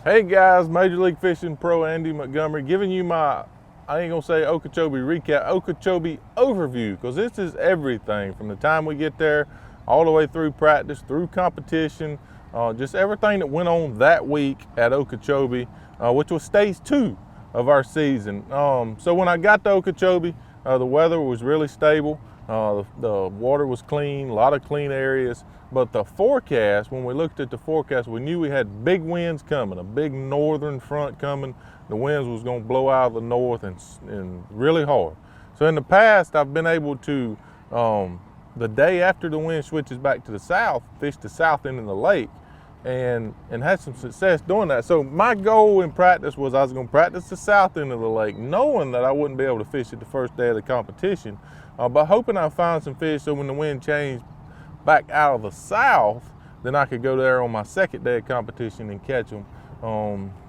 Hey guys, Major League Fishing Pro Andy Montgomery giving you my, I ain't gonna say Okeechobee recap, Okeechobee overview, because this is everything from the time we get there all the way through practice, through competition, just everything that went on that week at Okeechobee, which was stage 2 of our season. So when I got to Okeechobee, the weather was really stable. The water was clean, a lot of clean areas. But the forecast, when we looked at the forecast, we knew we had big winds coming, a big northern front coming. The winds was going to blow out of the north and really hard. So in the past, I've been able to, the day after the wind switches back to the south, fish the south end of the lake and had some success doing that. So my goal in practice was I was going to practice the south end of the lake, knowing that I wouldn't be able to fish it the first day of the competition, but hoping I'd find some fish so when the wind changed back out of the south, then I could go there on my second day of competition and catch them.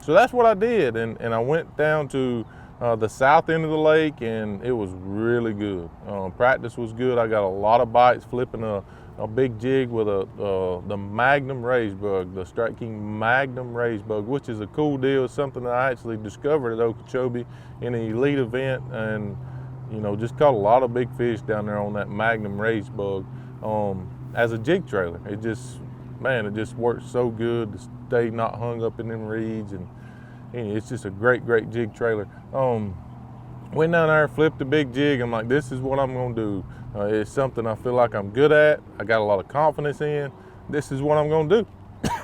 So that's what I did, and I went down to the south end of the lake, and it was really good. Practice was good. I got a lot of bites flipping a big jig with the Magnum raised bug, the Strike King Magnum raised bug, which is a cool deal. It's something that I actually discovered at Okeechobee in an elite event, and just caught a lot of big fish down there on that Magnum raised bug. As a jig trailer, it just works so good to stay not hung up in them reeds, and it's just a great jig trailer. Went down there, flipped the big jig. I'm like, this is what I'm gonna do. It's something I feel like I'm good at. I got a lot of confidence in. This is what I'm gonna do.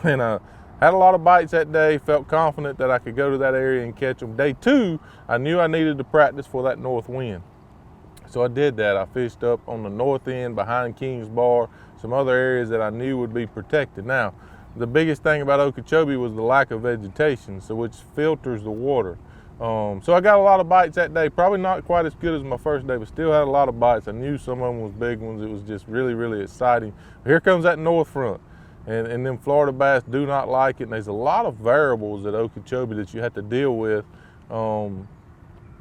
And I had a lot of bites that day, felt confident that I could go to that area and catch them. Day 2, I knew I needed to practice for that north wind. So I did that. I fished up on the north end behind King's Bar, some other areas that I knew would be protected. Now, the biggest thing about Okeechobee was the lack of vegetation, so which filters the water. So I got a lot of bites that day, probably not quite as good as my first day, but still had a lot of bites. I knew some of them was big ones. It was just really exciting. But here comes that north front, and them Florida bass do not like it, and there's a lot of variables at Okeechobee that you have to deal with.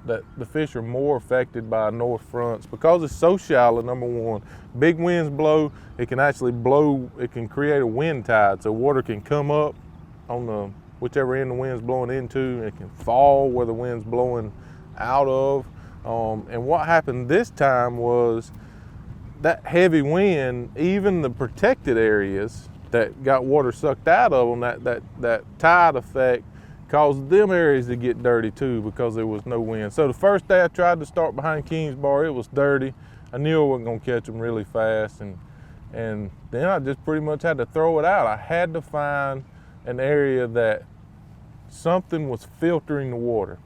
That the fish are more affected by north fronts because it's so shallow. Number one, big winds blow, it can create a wind tide, so water can come up on the whichever end the wind's blowing into, and it can fall where the wind's blowing out of. And what happened this time was that heavy wind, even the protected areas that got water sucked out of them, that tide effect caused them areas to get dirty too because there was no wind. So the first day I tried to start behind King's Bar, it was dirty. I knew I wasn't gonna catch them really fast, and then I just pretty much had to throw it out. I had to find an area that something was filtering the water,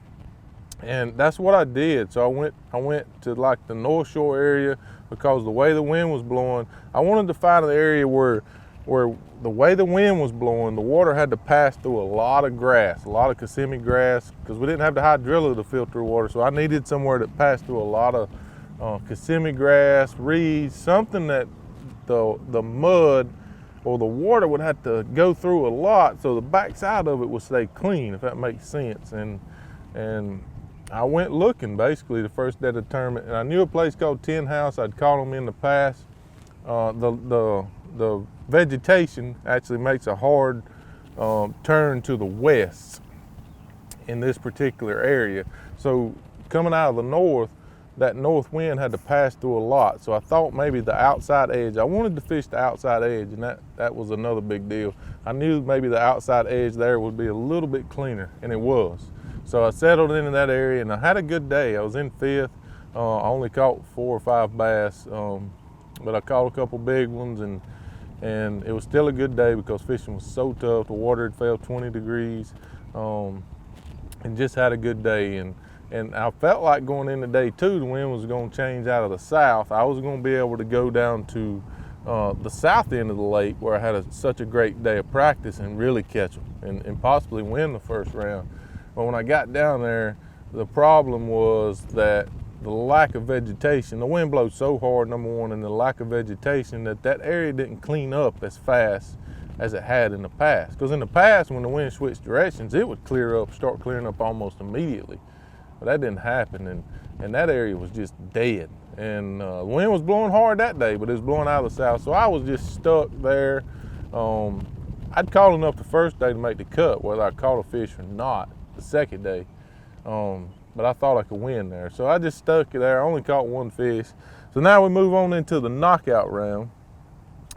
and that's what I did. So I went to like the North Shore area because the way the wind was blowing, I wanted to find an area where the way the wind was blowing, the water had to pass through a lot of grass, a lot of Kissimmee grass, because we didn't have the hydrilla to filter water. So I needed somewhere that passed through a lot of Kissimmee grass, reeds, something that the mud or the water would have to go through a lot, so the backside of it would stay clean, if that makes sense. And I went looking basically the first day of the tournament, and I knew a place called Tin House. I'd caught them in the past. The vegetation actually makes a hard turn to the west in this particular area. So coming out of the north, that north wind had to pass through a lot. So I thought maybe the outside edge, I wanted to fish the outside edge, and that was another big deal. I knew maybe the outside edge there would be a little bit cleaner, and it was. So I settled into that area, and I had a good day. I was in 5th. I only caught 4 or 5 bass, but I caught a couple big ones, and it was still a good day because fishing was so tough. The water had fell 20 degrees, and just had a good day. And I felt like going into day 2, the wind was going to change out of the south. I was going to be able to go down to the south end of the lake where I had such a great day of practice and really catch them and possibly win the first round. But when I got down there, the problem was that the lack of vegetation. The wind blows so hard, number one, and the lack of vegetation, that area didn't clean up as fast as it had in the past. Because in the past, when the wind switched directions, it would start clearing up almost immediately. But that didn't happen, and that area was just dead. And the wind was blowing hard that day, but it was blowing out of the south. So I was just stuck there. I'd caught enough the first day to make the cut, whether I caught a fish or not the second day. But I thought I could win there. So I just stuck it there. I only caught one fish. So now we move on into the knockout round.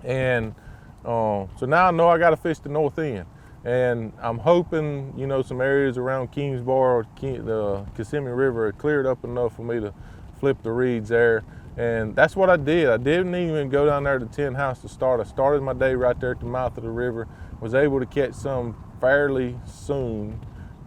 And so now I know I got to fish the north end. And I'm hoping, you know, some areas around Kingsbar or the Kissimmee River are cleared up enough for me to flip the reeds there. And that's what I did. I didn't even go down there to 10 House to start. I started my day right there at the mouth of the river. Was able to catch some fairly soon,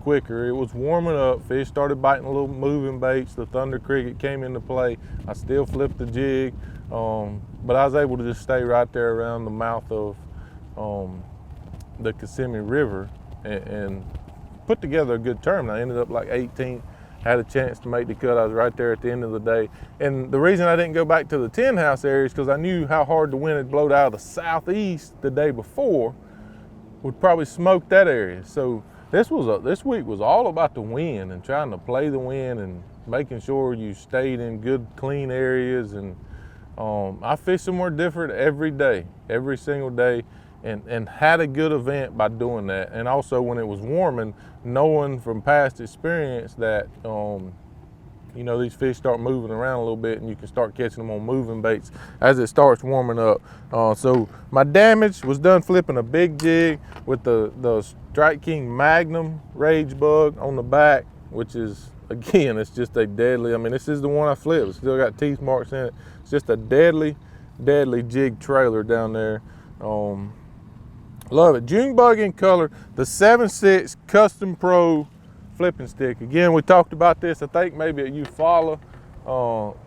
quicker. It was warming up. Fish started biting a little moving baits. The thunder cricket came into play. I still flipped the jig, but I was able to just stay right there around the mouth of the Kissimmee River and put together a good tournament. I ended up like 18th, had a chance to make the cut. I was right there at the end of the day. And the reason I didn't go back to the 10 House area is because I knew how hard the wind had blowed out of the southeast the day before would probably smoke that area. So this week was all about the wind and trying to play the wind and making sure you stayed in good, clean areas. And I fished somewhere different every day, every single day, and had a good event by doing that. And also when it was warming, knowing from past experience that you know, these fish start moving around a little bit and you can start catching them on moving baits as it starts warming up. So my damage was done flipping a big jig with the Strike King Magnum Rage Bug on the back, which is, again, it's just a deadly, I mean, this is the one I flipped. It's still got teeth marks in it. It's just a deadly, deadly jig trailer down there. Love it. June bug in color, the 7/6 Custom Pro flipping stick. Again, we talked about this, I think maybe at Eufaula,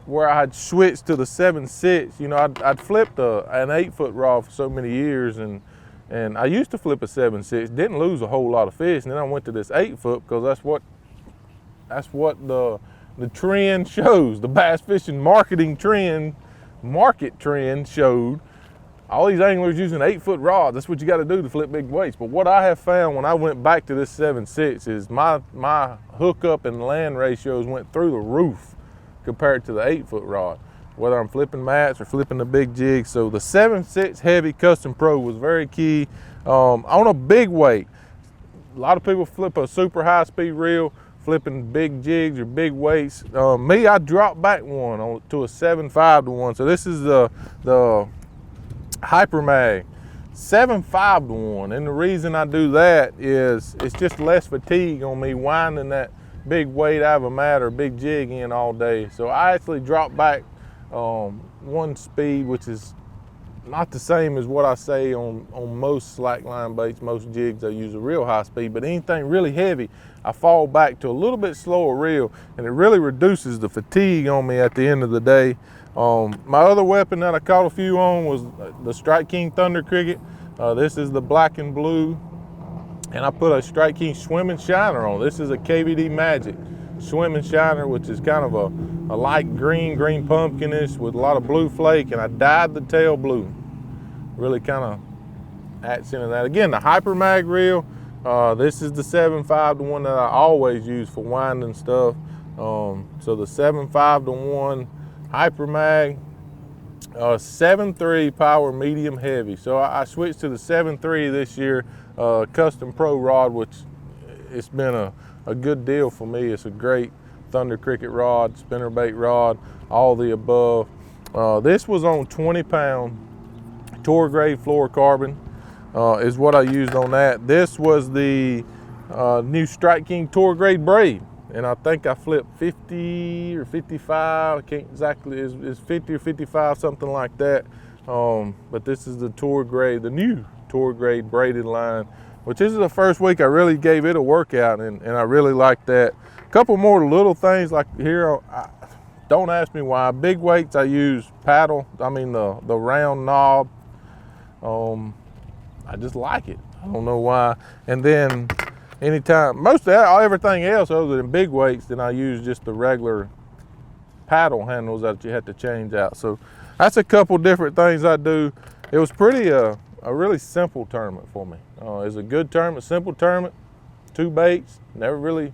where I had switched to the 7/6. You know, I'd flipped an 8-foot rod for so many years, and I used to flip a 7/6, didn't lose a whole lot of fish, and then I went to this 8-foot because that's what the trend shows. The bass fishing market trend showed all these anglers using 8-foot rods. That's what you got to do to flip big weights. But what I have found when I went back to this 7/6 is my hookup and land ratios went through the roof compared to the 8-foot rod, whether I'm flipping mats or flipping the big jig. So the 7/6 heavy Custom Pro was very key. On a big weight, a lot of people flip a super high speed reel, flipping big jigs or big weights. Me, I dropped back one to a 7.5 to 1. So this is the Hyper Mag 7.5 to 1, and the reason I do that is it's just less fatigue on me winding that big weight out of a mat or big jig in all day. So I actually drop back one speed, which is not the same as what I say on most slackline baits, most jigs. I use a real high speed, but anything really heavy, I fall back to a little bit slower reel, and it really reduces the fatigue on me at the end of the day. My other weapon that I caught a few on was the Strike King Thunder Cricket. This is the black and blue, and I put a Strike King Swimming Shiner on. This is a KVD Magic Swimming Shiner, which is kind of a light green pumpkinish with a lot of blue flake, and I dyed the tail blue. Really kind of adds into that. Again, the Hyper Mag reel. This is the 7.5 to 1 that I always use for winding stuff. So the 7.5 to 1 Hyper Mag, 7.3 power medium heavy. So I switched to the 7.3 this year, Custom Pro rod, which it's been a good deal for me. It's a great Thunder Cricket rod, spinnerbait rod, all the above. This was on 20-pound tour grade fluorocarbon is what I used on that. This was the new Strike King tour grade braid, and I think I flipped 50 or 55. I can't exactly, it's 50 or 55, something like that. But this is the tour grade, the new tour grade braided line, which this is the first week I really gave it a workout, and I really like that. A couple more little things like here, don't ask me why. Big weights I use paddle, the round knob. I just like it. I don't know why. And then anytime, most of that, everything else other than big weights, then I use just the regular paddle handles that you have to change out. So that's a couple different things I do. It was pretty a really simple tournament for me. It was a good tournament, simple tournament, 2 baits, never really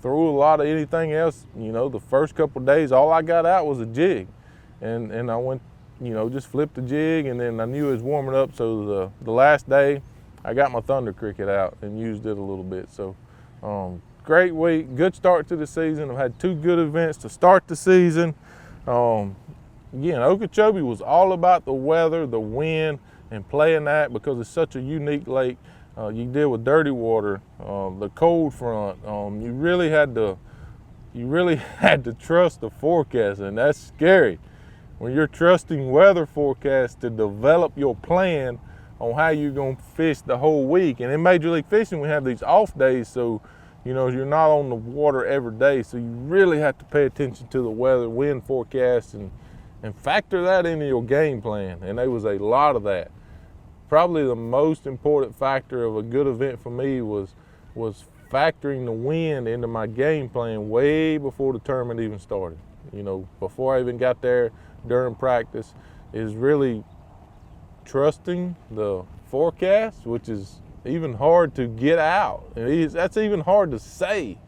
threw a lot of anything else. You know, the first couple of days, all I got out was a jig. And I went, you know, just flipped the jig, and then I knew it was warming up. So the last day, I got my thunder cricket out and used it a little bit. So great week, good start to the season. I've had 2 good events to start the season. Again, Okeechobee was all about the weather, the wind, and playing that because it's such a unique lake. You deal with dirty water, the cold front. You really had to trust the forecast, and that's scary. When you're trusting weather forecasts to develop your plan on how you're gonna fish the whole week. And in Major League Fishing, we have these off days, so you're not on the water every day, so you really have to pay attention to the weather, wind forecast, and factor that into your game plan. And there was a lot of that. Probably the most important factor of a good event for me was factoring the wind into my game plan way before the tournament even started. Before I even got there during practice, is really trusting the forecast, which is even hard to get out. That's even hard to say,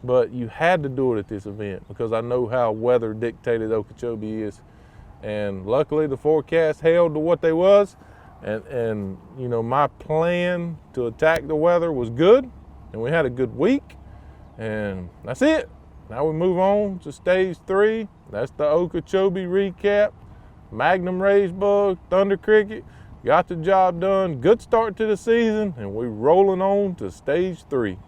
but you had to do it at this event because I know how weather dictated Okeechobee is. And luckily the forecast held to what they was. And my plan to attack the weather was good, and we had a good week, and that's it. Now we move on to stage 3. That's the Okeechobee recap. Magnum raised bug, thunder cricket, got the job done. Good start to the season, and we're rolling on to stage 3.